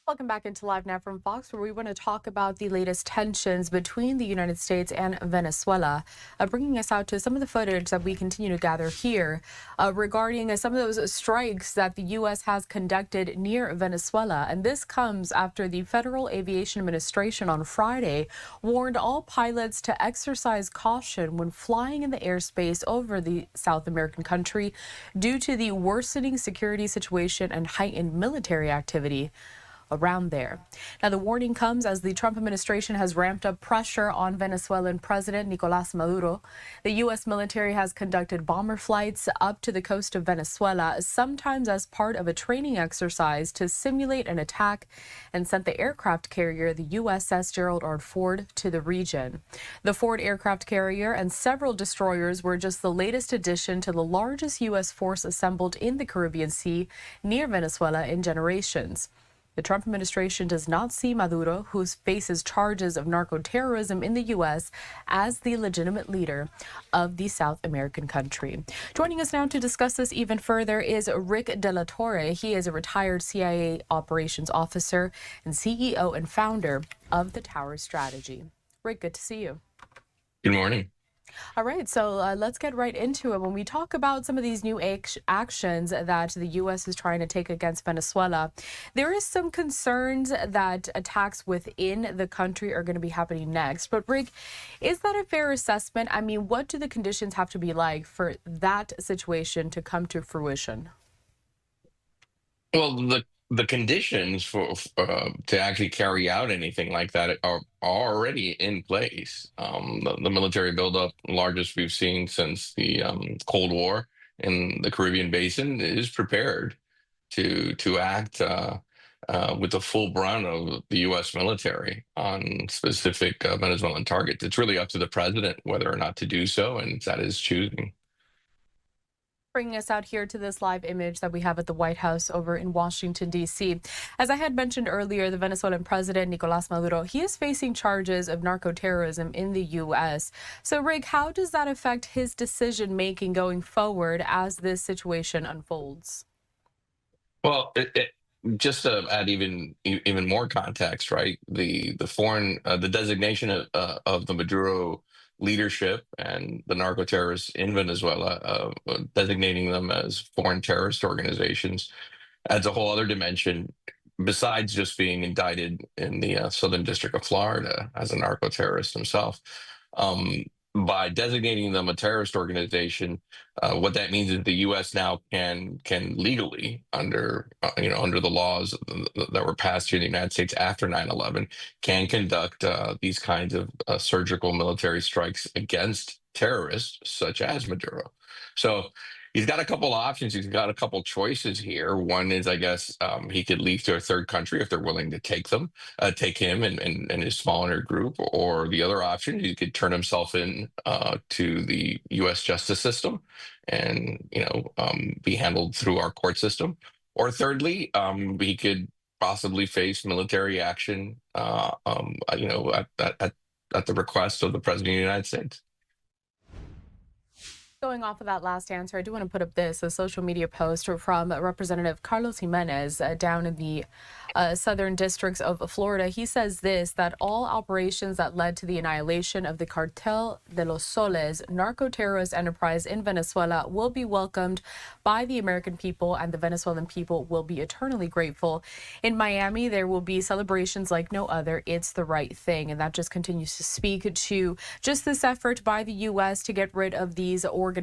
Welcome back into Live Now from Fox, where we want to talk about the latest tensions between the United States and Venezuela, bringing us out to some of the footage that we continue to gather here regarding some of those strikes that the U.S. has conducted near Venezuela. And this comes after the Federal Aviation Administration on Friday warned all pilots to exercise caution when flying in the airspace over the South American country due to the worsening security situation and heightened military activity around there. Now, the warning comes as the Trump administration has ramped up pressure on Venezuelan President Nicolas Maduro. The U.S. military has conducted bomber flights up to the coast of Venezuela, sometimes as part of a training exercise to simulate an attack, and sent the aircraft carrier, the USS Gerald R. Ford, to the region. The Ford aircraft carrier and several destroyers were just the latest addition to the largest U.S. force assembled in the Caribbean Sea near Venezuela in generations. The Trump administration does not see Maduro, who faces charges of narco-terrorism in the U.S., as the legitimate leader of the South American country. Joining us now to discuss this even further is Rick De La Torre. He is a retired CIA operations officer and CEO and founder of the Tower Strategy. Rick, good to see you. Good morning. All right, so let's get right into it. When we talk about some of these new actions that the U.S. is trying to take against Venezuela, there is some concerns that attacks within the country are going to be happening next. But Rick, is that a fair assessment? I mean, what do the conditions have to be like for that situation to come to fruition? Well, the conditions for to actually carry out anything like that are already in place. The military buildup, largest we've seen since the Cold War in the Caribbean Basin, is prepared to act with the full brunt of the U.S. military on specific Venezuelan targets. It's really up to the president whether or not to do so, and it's at his choosing. Bringing us out here to this live image that we have at the White House over in Washington, D.C. As I had mentioned earlier, the Venezuelan president, Nicolas Maduro, he is facing charges of narco-terrorism in the U.S. So, Rick, how does that affect his decision-making going forward as this situation unfolds? Well, just to add even more context, right? The designation of the Maduro leadership and the narco terrorists in Venezuela, designating them as foreign terrorist organizations, adds a whole other dimension. Besides just being indicted in the Southern District of Florida as a narco terrorist himself, um, by designating them a terrorist organization, what that means is the U.S. now can legally, under under the laws that were passed here in the United States after 9/11, can conduct these kinds of surgical military strikes against terrorists such as Maduro. So he's got a couple options. He's got a couple choices here. One is, I guess, he could leave to a third country if they're willing to take him and his smaller group. Or the other option, he could turn himself in to the U.S. justice system and be handled through our court system. Or thirdly, he could possibly face military action, at the request of the president of the United States. Going off of that last answer, I do want to put up a social media post from Representative Carlos Jimenez down in the southern districts of Florida. He says that all operations that led to the annihilation of the Cartel de los Soles narco-terrorist enterprise in Venezuela will be welcomed by the American people, and the Venezuelan people will be eternally grateful. In Miami, there will be celebrations like no other. It's the right thing. And that just continues to speak to just this effort by the U.S. to get rid of these organizations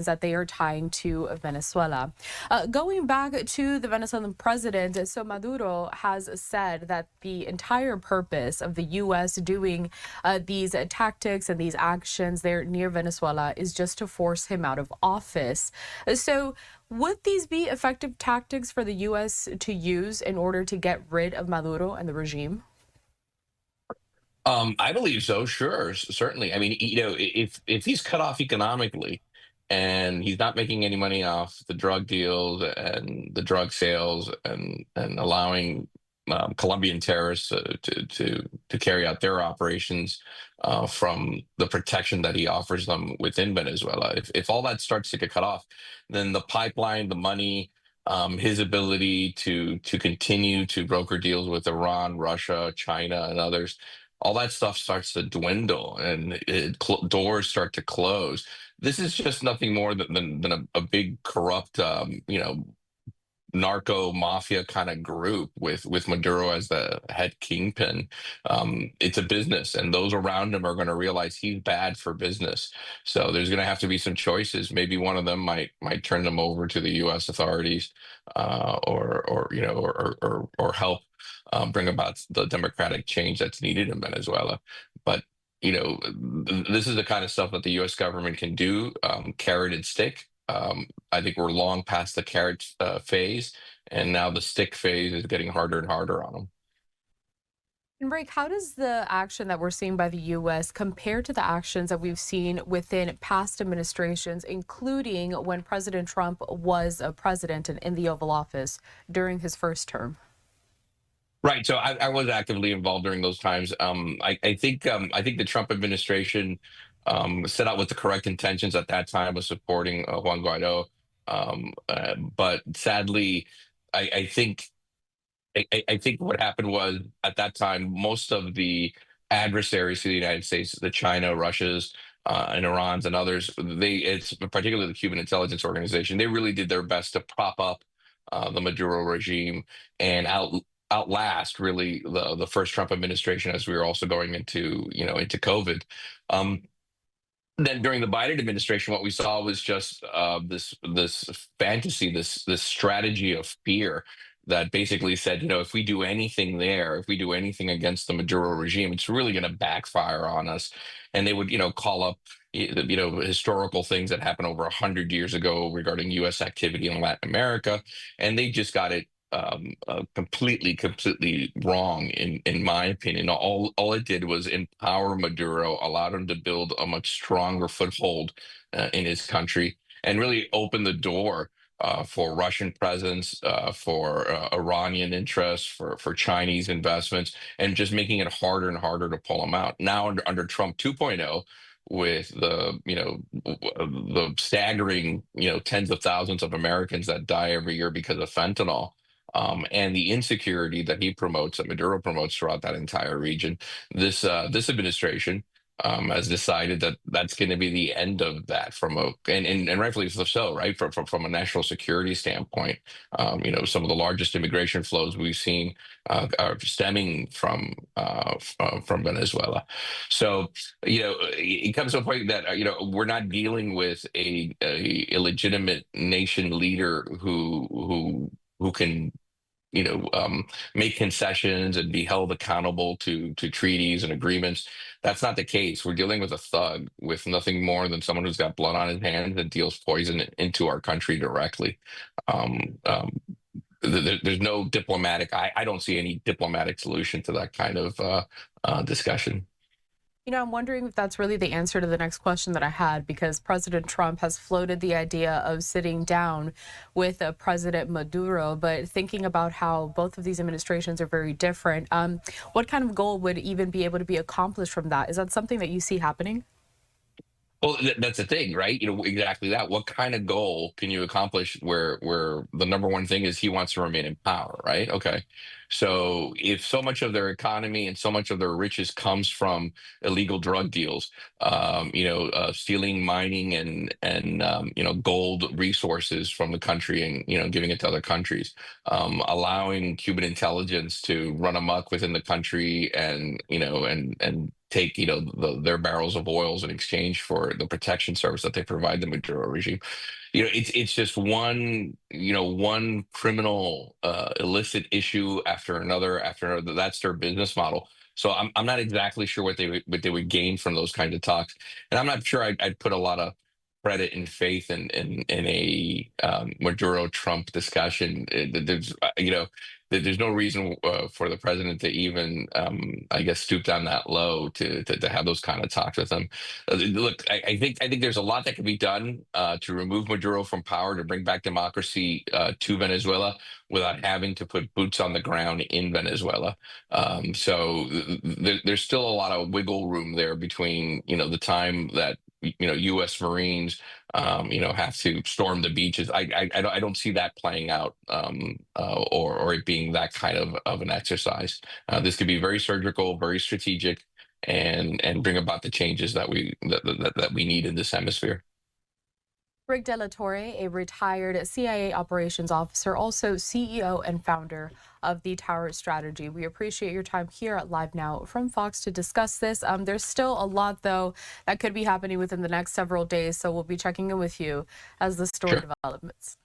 that they are tying to Venezuela. Going back to the Venezuelan president, so Maduro has said that the entire purpose of the U.S. doing these tactics and these actions there near Venezuela is just to force him out of office. So would these be effective tactics for the U.S. to use in order to get rid of Maduro and the regime? I believe so. Sure, certainly. I mean, if he's cut off economically, and he's not making any money off the drug deals and the drug sales, and allowing Colombian terrorists to carry out their operations from the protection that he offers them within Venezuela. If all that starts to get cut off, then the pipeline, the money, his ability to continue to broker deals with Iran, Russia, China, and others, all that stuff starts to dwindle and doors start to close. This is just nothing more than a big corrupt, narco mafia kind of group with Maduro as the head kingpin. It's a business, and those around him are going to realize he's bad for business. So there's going to have to be some choices. Maybe one of them might turn them over to the U.S. authorities, or help bring about the democratic change that's needed in Venezuela. But this is the kind of stuff that the U.S. government can do, carrot and stick. I think we're long past the carrot phase, and now the stick phase is getting harder and harder on them. And Break, how does the action that we're seeing by the U.S. compare to the actions that we've seen within past administrations, including when President Trump was a president and in the Oval Office during his first term? Right. So I was actively involved during those times. I think the Trump administration set out with the correct intentions at that time of supporting Juan Guaido. But sadly, I think I think what happened was at that time, most of the adversaries to the United States, the China, Russia's, and Iran's and others, it's particularly the Cuban intelligence organization, they really did their best to prop up the Maduro regime and outlast really the first Trump administration as we were also going into COVID. Um, then during the Biden administration, what we saw was just this fantasy, this strategy of fear that basically said, if we do anything there, if we do anything against the Maduro regime, it's really going to backfire on us. And they would, call up, historical things that happened over 100 years ago regarding U.S. activity in Latin America, and they just got it completely wrong in my opinion. All it did was empower Maduro, allowed him to build a much stronger foothold in his country, and really open the door for Russian presence, for Iranian interests, for Chinese investments, and just making it harder and harder to pull them out. Now under Trump 2.0, with the staggering tens of thousands of Americans that die every year because of fentanyl, and the insecurity that he promotes, that Maduro promotes throughout that entire region. This administration has decided that that's going to be the end of that and rightfully so, right? From a national security standpoint, some of the largest immigration flows we've seen are stemming from Venezuela. So, it comes to a point that we're not dealing with a illegitimate nation leader who can make concessions and be held accountable to treaties and agreements. That's not the case. We're dealing with a thug, with nothing more than someone who's got blood on his hands and deals poison into our country directly. Um, um, there's no diplomatic. I don't see any diplomatic solution to that kind of discussion. I'm wondering if that's really the answer to the next question that I had, because President Trump has floated the idea of sitting down with President Maduro, but thinking about how both of these administrations are very different, what kind of goal would even be able to be accomplished from that? Is that something that you see happening? Well, that's the thing, right? Exactly that. What kind of goal can you accomplish where the number one thing is he wants to remain in power, right? Okay. So if so much of their economy and so much of their riches comes from illegal drug deals, stealing mining and gold resources from the country and giving it to other countries, allowing Cuban intelligence to run amok within the country and take their barrels of oils in exchange for the protection service that they provide the Maduro regime. It's just one criminal illicit issue after another. That's their business model. So I'm not exactly sure what they would gain from those kinds of talks, and I'm not sure I'd put a lot of credit and faith in a Maduro Trump discussion. There's no reason for the president to even, I guess, stoop down that low to have those kind of talks with him. Look, I think there's a lot that can be done to remove Maduro from power, to bring back democracy to Venezuela without having to put boots on the ground in Venezuela. So there's still a lot of wiggle room there between the time that U.S. Marines have to storm the beaches. I don't see that playing out, or it being that kind of an exercise. This could be very surgical, very strategic, and bring about the changes that we need in this hemisphere. Rick De La Torre, a retired CIA operations officer, also CEO and founder of the Tower Strategy. We appreciate your time here at Live Now from Fox to discuss this. There's still a lot, though, that could be happening within the next several days, so we'll be checking in with you as the story Sure. develops.